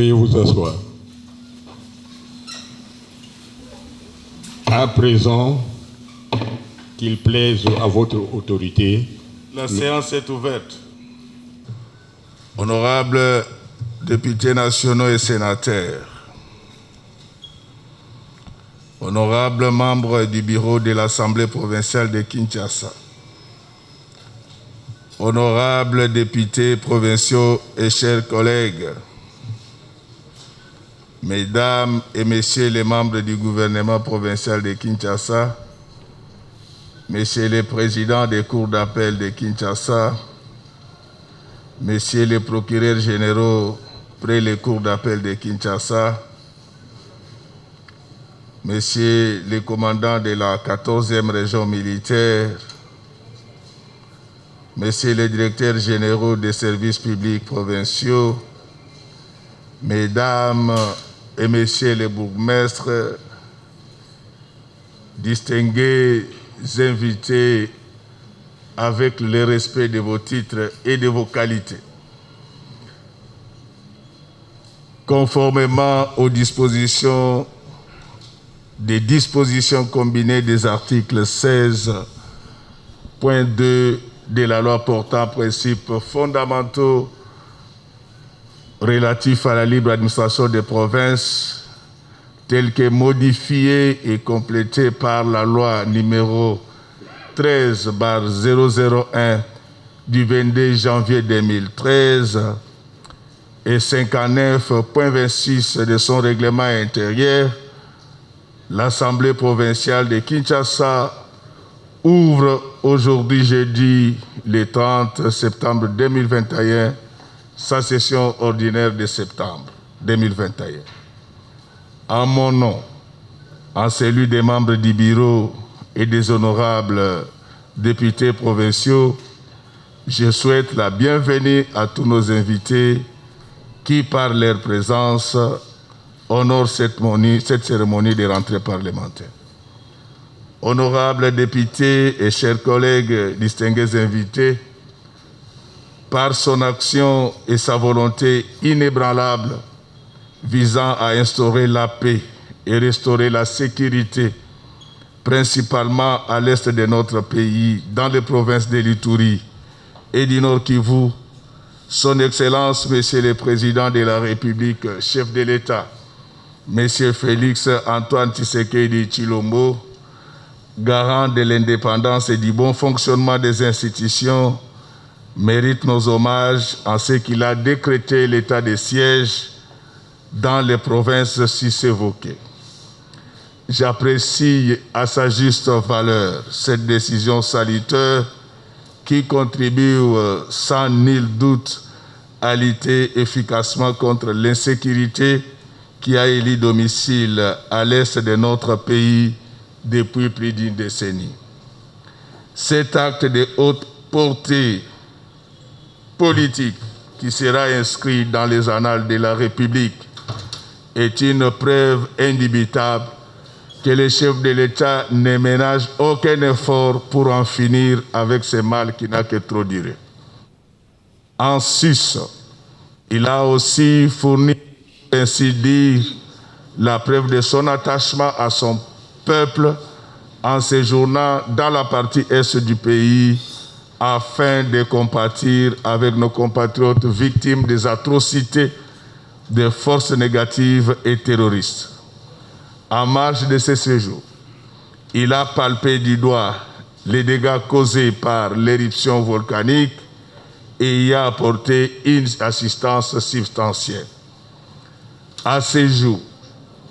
Veuillez vous asseoir. À présent, qu'il plaise à votre autorité. La séance est ouverte. Honorables députés nationaux et sénateurs, honorables membres du bureau de l'Assemblée provinciale de Kinshasa, honorables députés provinciaux et chers collègues, mesdames et messieurs les membres du gouvernement provincial de Kinshasa, messieurs les présidents des cours d'appel de Kinshasa, messieurs les procureurs généraux près les cours d'appel de Kinshasa, messieurs les commandants de la 14e région militaire, messieurs les directeurs généraux des services publics provinciaux, mesdames et messieurs les bourgmestres, distingués invités avec le respect de vos titres et de vos qualités. Conformément aux dispositions combinées des articles 16.2 de la loi portant principes fondamentaux relatifs à la libre administration des provinces, telle que modifiée et complétée par la loi numéro 13/001 du 22 janvier 2013 et 59.26 de son règlement intérieur, l'Assemblée provinciale de Kinshasa ouvre aujourd'hui jeudi le 30 septembre 2021 sa session ordinaire de septembre 2021. En mon nom, en celui des membres du bureau et des honorables députés provinciaux, je souhaite la bienvenue à tous nos invités qui, par leur présence, honorent cette cérémonie de rentrée parlementaire. Honorables députés et chers collègues, distingués invités, par son action et sa volonté inébranlable visant à instaurer la paix et restaurer la sécurité, principalement à l'est de notre pays, dans les provinces de l'Ituri et du Nord Kivu, Son Excellence, Monsieur le Président de la République, chef de l'État, Monsieur Félix Antoine Tshisekedi Tshilombo, garant de l'indépendance et du bon fonctionnement des institutions, mérite nos hommages en ce qu'il a décrété l'état de siège dans les provinces ci-évoquées. J'apprécie à sa juste valeur cette décision salutaire qui contribue sans nul doute à lutter efficacement contre l'insécurité qui a élu domicile à l'est de notre pays depuis plus d'une décennie. Cet acte de haute portée politique qui sera inscrit dans les annales de la République est une preuve indubitable que le chef de l'État ne ménage aucun effort pour en finir avec ce mal qui n'a que trop duré. En sus, il a aussi fourni, ainsi dire, la preuve de son attachement à son peuple en séjournant dans la partie est du pays afin de compatir avec nos compatriotes victimes des atrocités des forces négatives et terroristes. En marge de ce séjour, il a palpé du doigt les dégâts causés par l'éruption volcanique et y a apporté une assistance substantielle. À ce jour,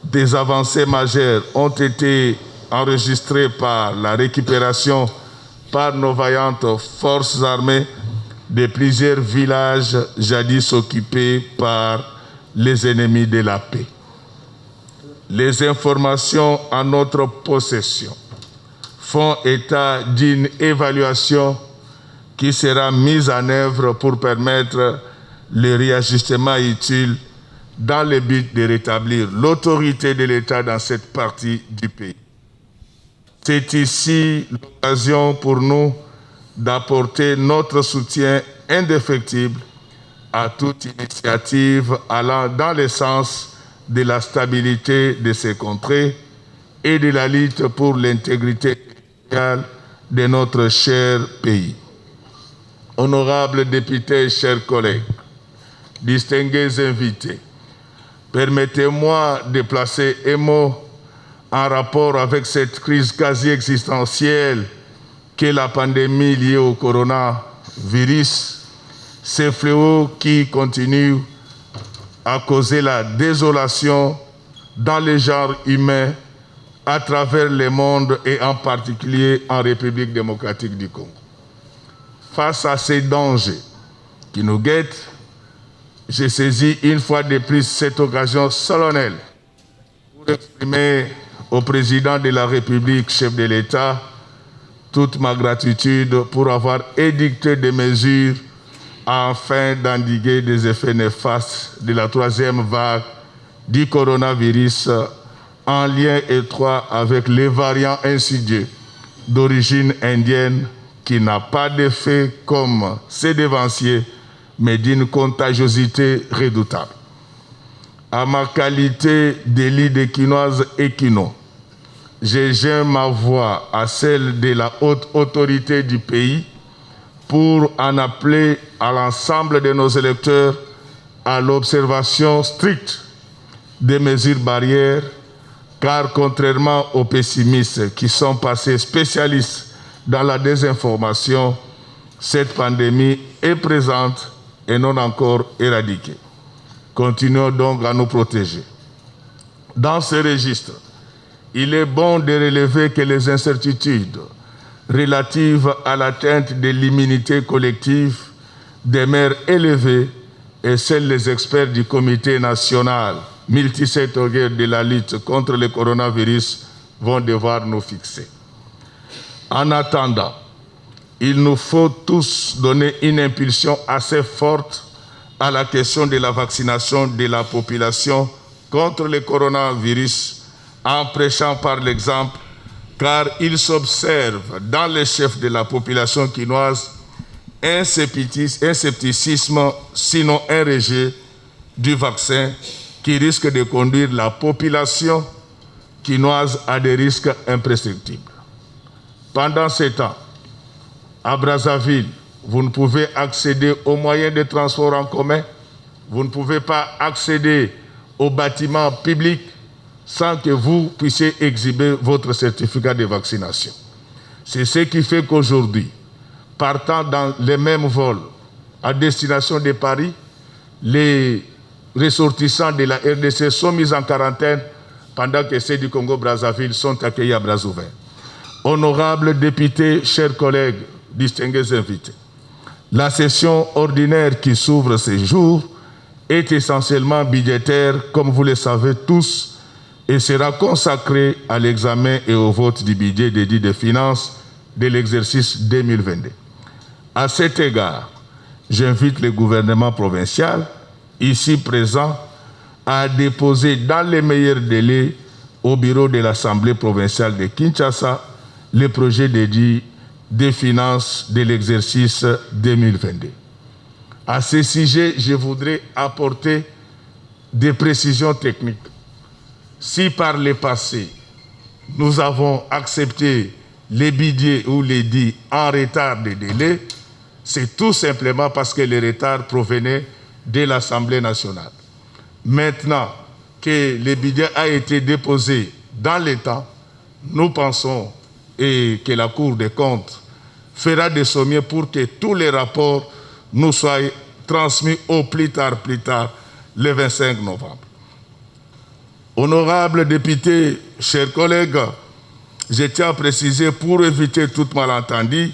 des avancées majeures ont été enregistrées par la récupération par nos vaillantes forces armées de plusieurs villages jadis occupés par les ennemis de la paix. Les informations en notre possession font état d'une évaluation qui sera mise en œuvre pour permettre le réajustement utile dans le but de rétablir l'autorité de l'État dans cette partie du pays. C'est ici l'occasion pour nous d'apporter notre soutien indéfectible à toute initiative allant dans le sens de la stabilité de ces contrées et de la lutte pour l'intégrité territoriale de notre cher pays. Honorables députés, chers collègues, distingués invités, permettez-moi de placer un mot en rapport avec cette crise quasi existentielle qu'est la pandémie liée au coronavirus, ce fléau qui continue à causer la désolation dans le genre humain à travers le monde et en particulier en République démocratique du Congo. Face à ces dangers qui nous guettent, j'ai saisi une fois de plus cette occasion solennelle pour exprimer au président de la République, chef de l'État, toute ma gratitude pour avoir édicté des mesures afin d'endiguer des effets néfastes de la troisième vague du coronavirus en lien étroit avec les variants insidieux d'origine indienne qui n'a pas d'effet comme ses devanciers, mais d'une contagiosité redoutable. À ma qualité d'élu de Quinoise et Quino, je joins ma voix à celle de la haute autorité du pays pour en appeler à l'ensemble de nos électeurs à l'observation stricte des mesures barrières, car contrairement aux pessimistes qui sont passés spécialistes dans la désinformation, cette pandémie est présente et non encore éradiquée. Continuons donc à nous protéger. Dans ce registre, il est bon de relever que les incertitudes relatives à l'atteinte de l'immunité collective demeurent élevées et seuls les experts du Comité national multisectoriel de la lutte contre le coronavirus vont devoir nous fixer. En attendant, il nous faut tous donner une impulsion assez forte à la question de la vaccination de la population contre le coronavirus en prêchant par l'exemple, car il s'observe dans les chefs de la population quinoise un scepticisme, sinon un rejet du vaccin qui risque de conduire la population quinoise à des risques imprescriptibles. Pendant ce temps, à Brazzaville, vous ne pouvez accéder aux moyens de transport en commun, vous ne pouvez pas accéder aux bâtiments publics sans que vous puissiez exhiber votre certificat de vaccination. C'est ce qui fait qu'aujourd'hui, partant dans les mêmes vols à destination de Paris, les ressortissants de la RDC sont mis en quarantaine pendant que ceux du Congo-Brazzaville sont accueillis à bras ouverts. Honorables députés, chers collègues, distingués invités, la session ordinaire qui s'ouvre ces jours est essentiellement budgétaire, comme vous le savez tous, et sera consacrée à l'examen et au vote du budget dédié des finances de l'exercice 2022. À cet égard, j'invite le gouvernement provincial, ici présent, à déposer dans les meilleurs délais au bureau de l'Assemblée provinciale de Kinshasa le projet dédié des finances de l'exercice 2022. À ce sujet, je voudrais apporter des précisions techniques. Si par le passé, nous avons accepté les budgets ou les dits en retard de délai, c'est tout simplement parce que le retard provenait de l'Assemblée nationale. Maintenant que le budget a été déposé dans le temps, nous pensons et que la Cour des comptes fera de son mieux pour que tous les rapports nous soient transmis au plus tard, le 25 novembre. Honorables députés, chers collègues, je tiens à préciser pour éviter tout malentendu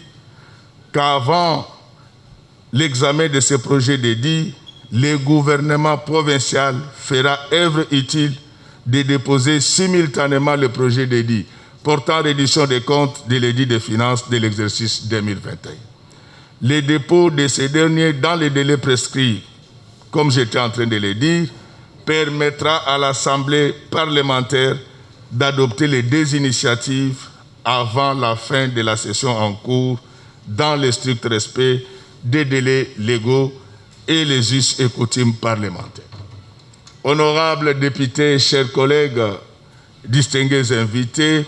qu'avant l'examen de ce projet dédié, le gouvernement provincial fera œuvre utile de déposer simultanément le projet dédié portant réduction des comptes de l'édit des finances de l'exercice 2021. Le dépôt de ces derniers dans les délais prescrits, comme j'étais en train de le dire, permettra à l'Assemblée parlementaire d'adopter les deux initiatives avant la fin de la session en cours dans le strict respect des délais légaux et les us et coutumes parlementaires. Honorables députés, chers collègues, distingués invités,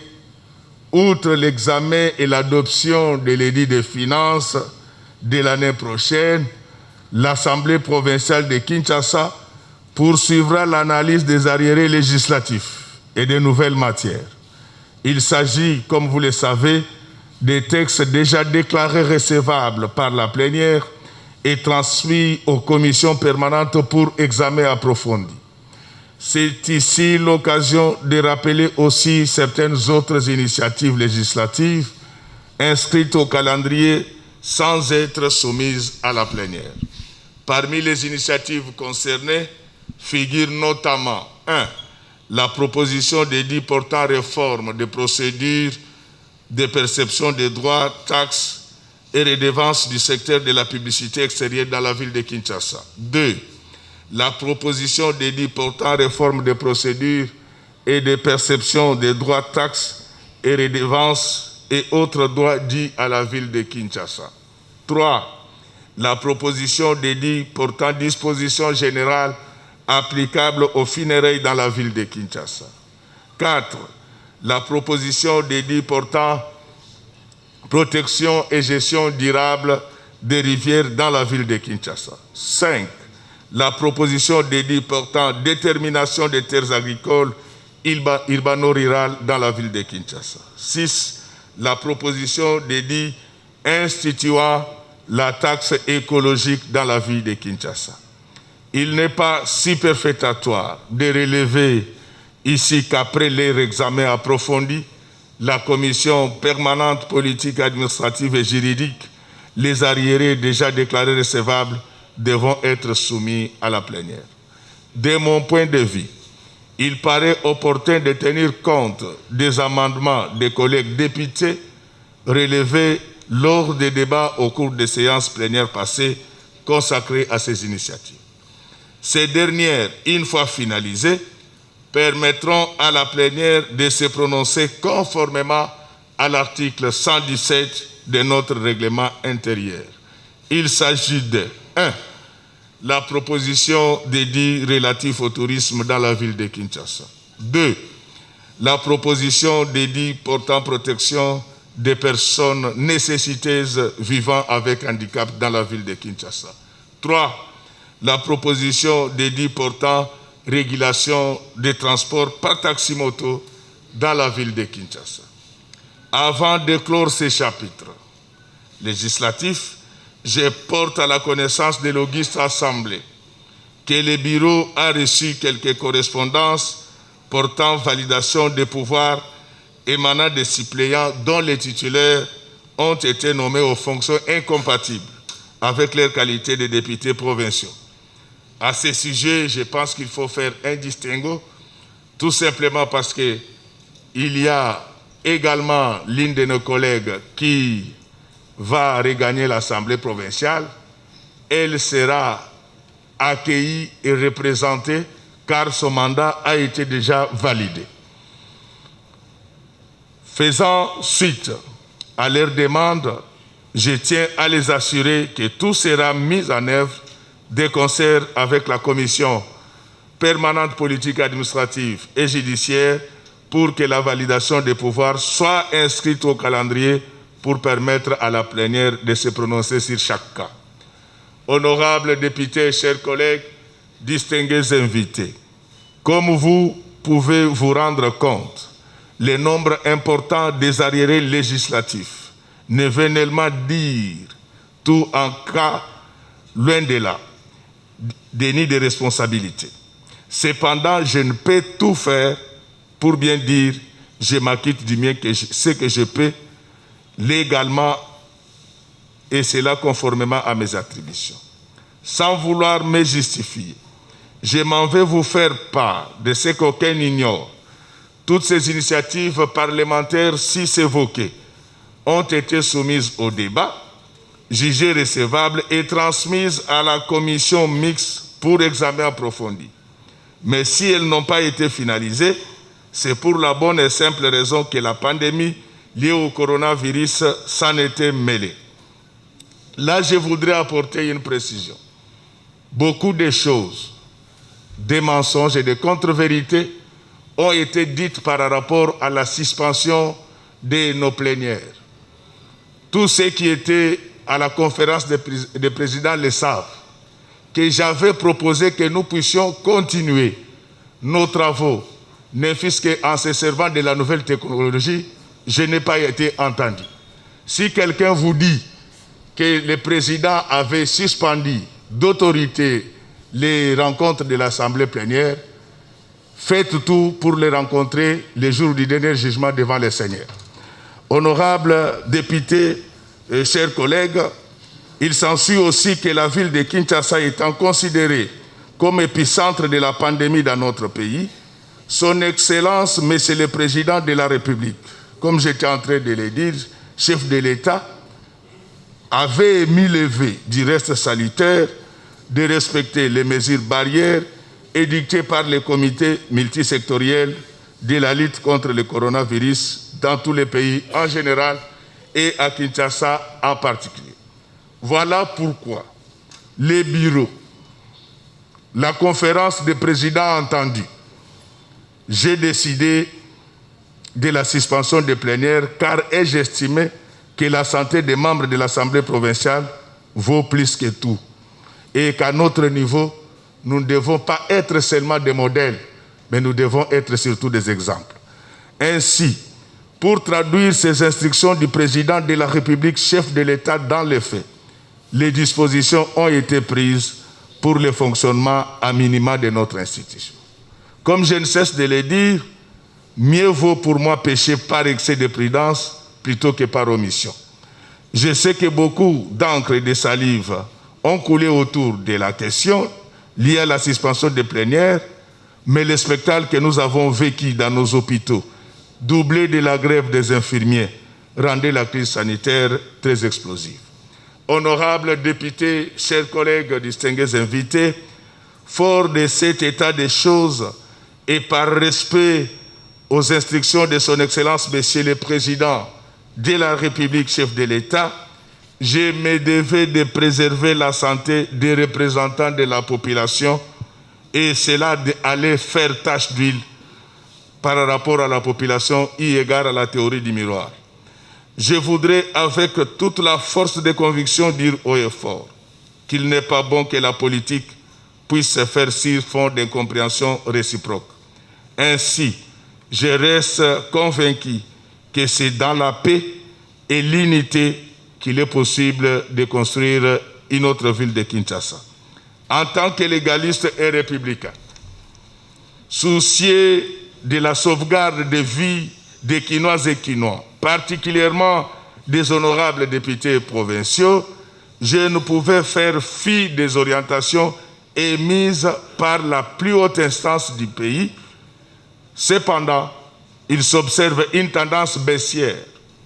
outre l'examen et l'adoption de l'édit des finances de l'année prochaine, l'Assemblée provinciale de Kinshasa poursuivra l'analyse des arriérés législatifs et des nouvelles matières. Il s'agit, comme vous le savez, des textes déjà déclarés recevables par la plénière et transmis aux commissions permanentes pour examen approfondi. C'est ici l'occasion de rappeler aussi certaines autres initiatives législatives inscrites au calendrier sans être soumises à la plénière. Parmi les initiatives concernées figure notamment 1. La proposition d'édit portant réforme des procédures de perception des droits, taxes et redevances du secteur de la publicité extérieure dans la ville de Kinshasa. 2. La proposition d'édit portant réforme des procédures et de perception des droits, taxes et redevances et autres droits dits à la ville de Kinshasa. 3. La proposition d'édit portant dispositions générales applicables aux funérailles dans la ville de Kinshasa. 4. La proposition d'édit portant protection et gestion durable des rivières dans la ville de Kinshasa. 5. La proposition d'édit portant détermination des terres agricoles urbano-rurales dans la ville de Kinshasa. 6. La proposition d'édit instituant la taxe écologique dans la ville de Kinshasa. Il n'est pas superfétatoire de relever ici qu'après leur examen approfondi, la commission permanente politique, administrative et juridique, les arriérés déjà déclarés recevables devront être soumis à la plénière. De mon point de vue, il paraît opportun de tenir compte des amendements des collègues députés relevés lors des débats au cours des séances plénières passées consacrées à ces initiatives. Ces dernières, une fois finalisées, permettront à la plénière de se prononcer conformément à l'article 117 de notre règlement intérieur. Il s'agit de 1. La proposition d'édit relatif au tourisme dans la ville de Kinshasa. 2. La proposition d'édit portant protection des personnes nécessiteuses vivant avec handicap dans la ville de Kinshasa. 3. La proposition d'édit portant régulation des transports par taxi-moto dans la ville de Kinshasa. Avant de clore ces chapitres législatifs, je porte à la connaissance de l'auguste Assemblée que le bureau a reçu quelques correspondances portant validation des pouvoirs émanant des suppléants dont les titulaires ont été nommés aux fonctions incompatibles avec leur qualité de députés provinciaux. À ce sujet, je pense qu'il faut faire un distinguo, tout simplement parce qu'il y a également l'une de nos collègues qui va regagner l'Assemblée provinciale. Elle sera accueillie et représentée car son mandat a été déjà validé. Faisant suite à leur demande, je tiens à les assurer que tout sera mis en œuvre de concert avec la commission permanente politique administrative et judiciaire pour que la validation des pouvoirs soit inscrite au calendrier pour permettre à la plénière de se prononcer sur chaque cas. Honorables députés, chers collègues, distingués invités, comme vous pouvez vous rendre compte, le nombre important des arriérés législatifs ne veut nullement dire tout en cas, loin de là, déni de responsabilité. Cependant, je ne peux tout faire pour bien dire, je m'acquitte du mieux que ce que je peux légalement et cela conformément à mes attributions. Sans vouloir me justifier, je m'en vais vous faire part de ce qu'aucun ignore. Toutes ces initiatives parlementaires si évoquées ont été soumises au débat, jugées recevables et transmises à la commission mixte pour examen approfondi. Mais si elles n'ont pas été finalisées, c'est pour la bonne et simple raison que la pandémie liée au coronavirus s'en était mêlée. Là, je voudrais apporter une précision. beaucoup de choses, des mensonges et des contre-vérités ont été dites par rapport à la suspension de nos plénières. Tous ceux qui étaient à la conférence des présidents le savent, que j'avais proposé que nous puissions continuer nos travaux, ne fût-ce qu'en se servant de la nouvelle technologie. Je n'ai pas été entendu. Si quelqu'un vous dit que le président avait suspendu d'autorité les rencontres de l'Assemblée plénière, faites tout pour les rencontrer le jour du dernier jugement devant le Seigneur. Honorables députés et chers collègues, il s'ensuit aussi que la ville de Kinshasa étant considérée comme épicentre de la pandémie dans notre pays, son Excellence, Monsieur le Président de la République, comme j'étais en train de le dire, chef de l'État, avait émis le vœu du reste salutaire de respecter les mesures barrières édictées par le comité multisectoriel de la lutte contre le coronavirus dans tous les pays en général et à Kinshasa en particulier. Voilà pourquoi les bureaux, la conférence des présidents entendus, j'ai décidé de la suspension des plénières car ai-je estimé que la santé des membres de l'Assemblée provinciale vaut plus que tout et qu'à notre niveau, nous ne devons pas être seulement des modèles, mais nous devons être surtout des exemples. Ainsi, pour traduire ces instructions du président de la République, chef de l'État dans les faits, les dispositions ont été prises pour le fonctionnement à minima de notre institution. Comme je ne cesse de le dire, mieux vaut pour moi pécher par excès de prudence plutôt que par omission. Je sais que beaucoup d'encre et de salive ont coulé autour de la question liée à la suspension des plénières, mais le spectacle que nous avons vécu dans nos hôpitaux, doublé de la grève des infirmiers, rendait la crise sanitaire très explosive. Honorables députés, chers collègues, distingués invités, fort de cet état des choses et par respect aux instructions de son Excellence, Monsieur le Président de la République, chef de l'État, je me devais de préserver la santé des représentants de la population et cela allait faire tache d'huile par rapport à la population eu égard à la théorie du miroir. Je voudrais avec toute la force de conviction dire haut et fort qu'il n'est pas bon que la politique puisse se faire sur fond d'incompréhension réciproque. Ainsi, je reste convaincu que c'est dans la paix et l'unité qu'il est possible de construire une autre ville de Kinshasa. En tant que légaliste et républicain, soucieux de la sauvegarde des vies des Kinoises et Kinois, particulièrement des honorables députés provinciaux, je ne pouvais faire fi des orientations émises par la plus haute instance du pays. Cependant, il s'observe une tendance baissière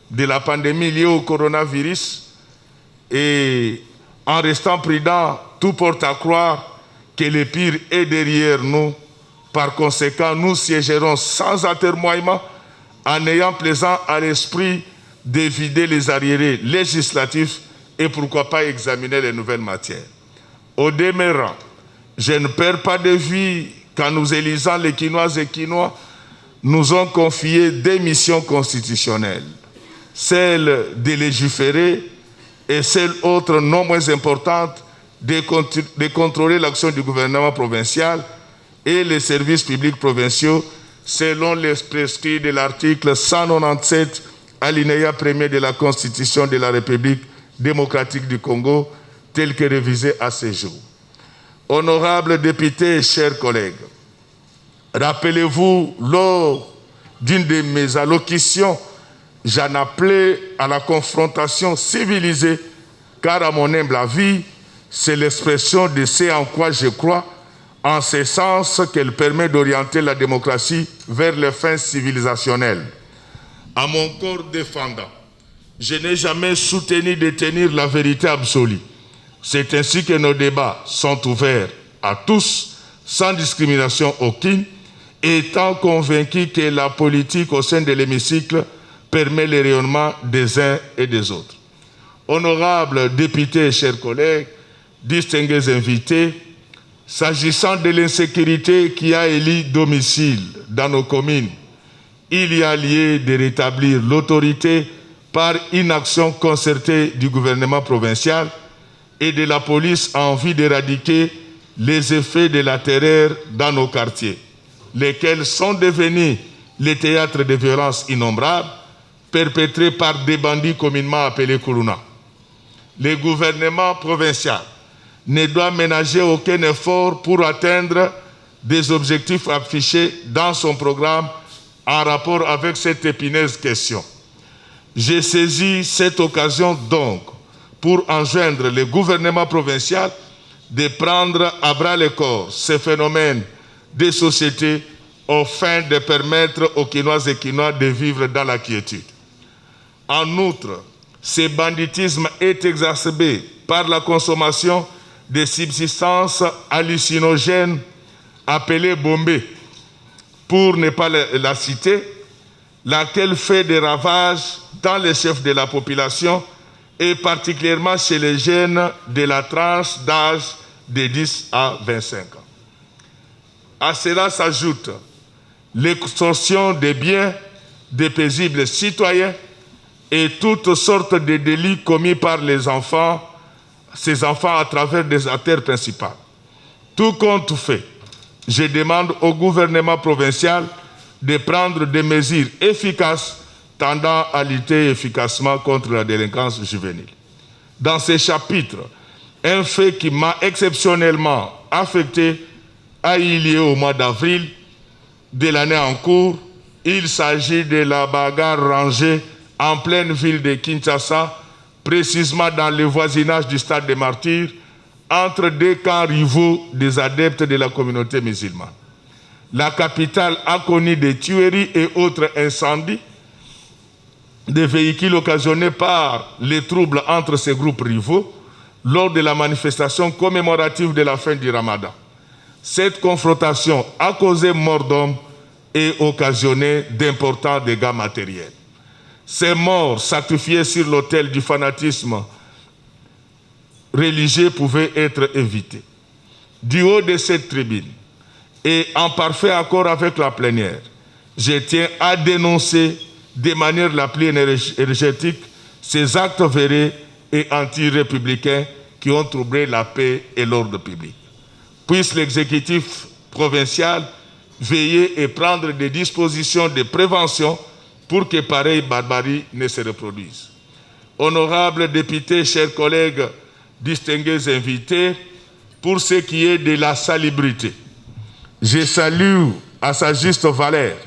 de la pandémie liée au coronavirus et en restant prudent, tout porte à croire que le pire est derrière nous. Par conséquent, nous siégerons sans atermoiement en ayant plaisant à l'esprit d'éviter les arriérés législatifs et pourquoi pas examiner les nouvelles matières. Au demeurant, je ne perds pas de vue qu'en nous élisant les Kinoises et Kinois, nous ont confié des missions constitutionnelles, celle de légiférer et celle autre non moins importante de contrôler l'action du gouvernement provincial et les services publics provinciaux selon les prescrits de l'article 197 alinéa 1er de la Constitution de la République démocratique du Congo, tel que révisé à ce jour. Honorables députés et chers collègues, rappelez-vous, lors d'une de mes allocutions, j'en appelais à la confrontation civilisée, car à mon humble avis, c'est l'expression de ce en quoi je crois, en ce sens qu'elle permet d'orienter la démocratie vers les fins civilisationnelles. À mon corps défendant, je n'ai jamais soutenu de tenir la vérité absolue. C'est ainsi que nos débats sont ouverts à tous, sans discrimination aucune, étant convaincus que la politique au sein de l'hémicycle permet le rayonnement des uns et des autres. Honorables députés et chers collègues, distingués invités, S'agissant de l'insécurité qui a élu domicile dans nos communes, il y a lieu de rétablir l'autorité par une action concertée du gouvernement provincial et de la police en vue d'éradiquer les effets de la terreur dans nos quartiers, lesquels sont devenus les théâtres de violences innombrables perpétrés par des bandits communément appelés Kourouna. Le gouvernement provincial ne doit ménager aucun effort pour atteindre des objectifs affichés dans son programme en rapport avec cette épineuse question. J'ai saisi cette occasion donc pour enjoindre le gouvernement provincial de prendre à bras-le-corps ces phénomènes de société afin de permettre aux Kinoises et Kinois de vivre dans la quiétude. En outre, ce banditisme est exacerbé par la consommation de substances hallucinogènes appelées bombées, pour ne pas la citer, laquelle fait des ravages dans les chefs de la population et particulièrement chez les jeunes de la tranche d'âge de 10 à 25 ans. À cela s'ajoute l'extorsion des biens des paisibles citoyens et toutes sortes de délits commis par ces enfants à travers des artères principales. Tout compte fait, je demande au gouvernement provincial de prendre des mesures efficaces tendant à lutter efficacement contre la délinquance juvénile. Dans ce chapitre, un fait qui m'a exceptionnellement affecté a eu lieu au mois d'avril de l'année en cours. Il s'agit de la bagarre rangée en pleine ville de Kinshasa, précisément dans le voisinage du stade des Martyrs, entre deux camps rivaux des adeptes de la communauté musulmane. La capitale a connu des tueries et autres incendies, des véhicules occasionnés par les troubles entre ces groupes rivaux lors de la manifestation commémorative de la fin du Ramadan. Cette confrontation a causé mort d'hommes et occasionné d'importants dégâts matériels. Ces morts sacrifiés sur l'autel du fanatisme religieux pouvaient être évités. Du haut de cette tribune, et en parfait accord avec la plénière, je tiens à dénoncer de manière la plus énergétique ces actes véreux et anti-républicains qui ont troublé la paix et l'ordre public. Puisse l'exécutif provincial veiller et prendre des dispositions de prévention pour que pareille barbarie ne se reproduise. Honorables députés, chers collègues, distingués invités, pour ce qui est de la salubrité, je salue à sa juste valeur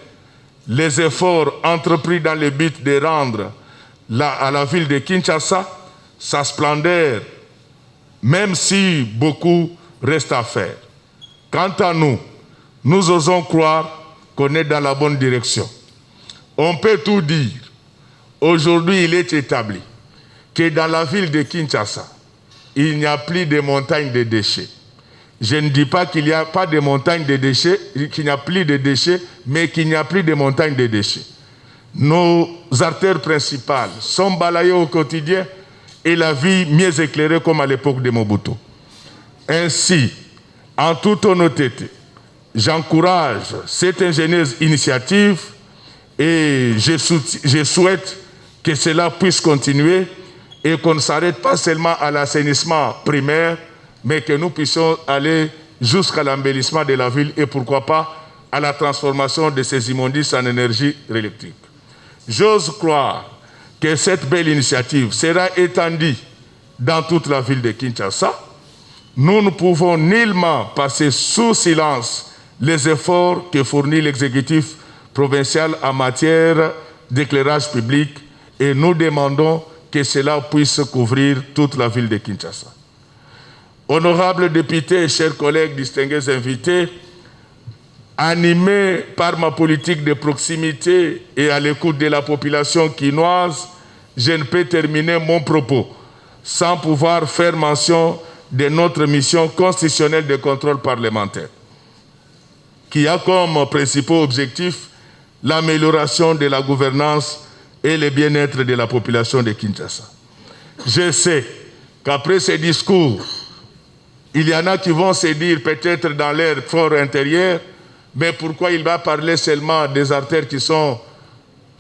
les efforts entrepris dans le but de rendre à la ville de Kinshasa sa splendeur, même si beaucoup reste à faire. Quant à nous, nous osons croire qu'on est dans la bonne direction. On peut tout dire. Aujourd'hui, il est établi que dans la ville de Kinshasa, il n'y a plus de montagnes de déchets. Je ne dis pas qu'il n'y a pas de montagnes de déchets, qu'il n'y a plus de déchets, mais qu'il n'y a plus de montagnes de déchets. Nos artères principales sont balayées au quotidien et la vie mieux éclairée comme à l'époque de Mobutu. Ainsi, en toute honnêteté, j'encourage cette ingénieuse initiative et je souhaite que cela puisse continuer et qu'on ne s'arrête pas seulement à l'assainissement primaire, mais que nous puissions aller jusqu'à l'embellissement de la ville et pourquoi pas à la transformation de ces immondices en énergie électrique. J'ose croire que cette belle initiative sera étendue dans toute la ville de Kinshasa. Nous ne pouvons nullement passer sous silence les efforts que fournit l'exécutif provincial en matière d'éclairage public et nous demandons que cela puisse couvrir toute la ville de Kinshasa. Honorables députés, chers collègues, distingués invités, animé par ma politique de proximité et à l'écoute de la population quinoise, je ne peux terminer mon propos sans pouvoir faire mention de notre mission constitutionnelle de contrôle parlementaire, qui a comme principaux objectifs l'amélioration de la gouvernance et le bien-être de la population de Kinshasa. Je sais qu'après ces discours Il y en a qui vont se dire, peut-être dans leur fort intérieur, mais pourquoi il va parler seulement des artères qui sont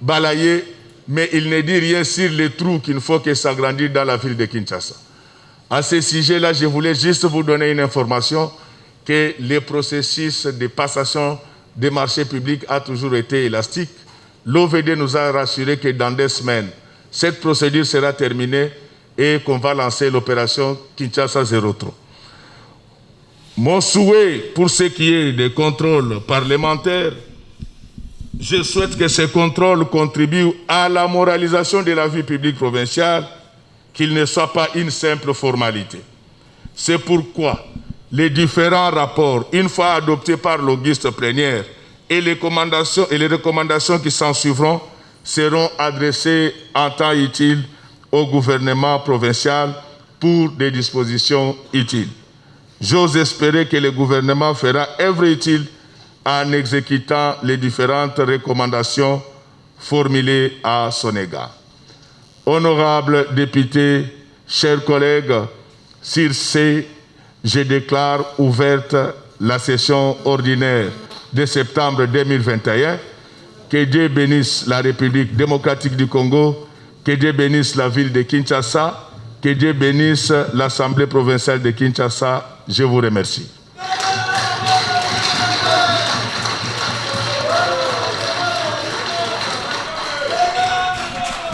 balayées, mais il ne dit rien sur les trous qu'il faut que s'agrandissent dans la ville de Kinshasa. À ce sujet-là, je voulais juste vous donner une information que le processus de passation des marchés publics a toujours été élastique. L'OVD nous a rassuré que dans 2 semaines, cette procédure sera terminée et qu'on va lancer l'opération Kinshasa Zéro Trop. Mon souhait pour ce qui est des contrôles parlementaires, je souhaite que ces contrôles contribuent à la moralisation de la vie publique provinciale, qu'il ne soit pas une simple formalité. C'est pourquoi les différents rapports, une fois adoptés par l'auguste plénière, et les recommandations qui s'en suivront seront adressées en temps utile au gouvernement provincial pour des dispositions utiles. J'ose espérer que le gouvernement fera œuvre utile en exécutant les différentes recommandations formulées à son égard. Honorables députés, chers collègues, sur ce, je déclare ouverte la session ordinaire de septembre 2021. Que Dieu bénisse la République démocratique du Congo, que Dieu bénisse la ville de Kinshasa, que Dieu bénisse l'Assemblée provinciale de Kinshasa. Je vous remercie.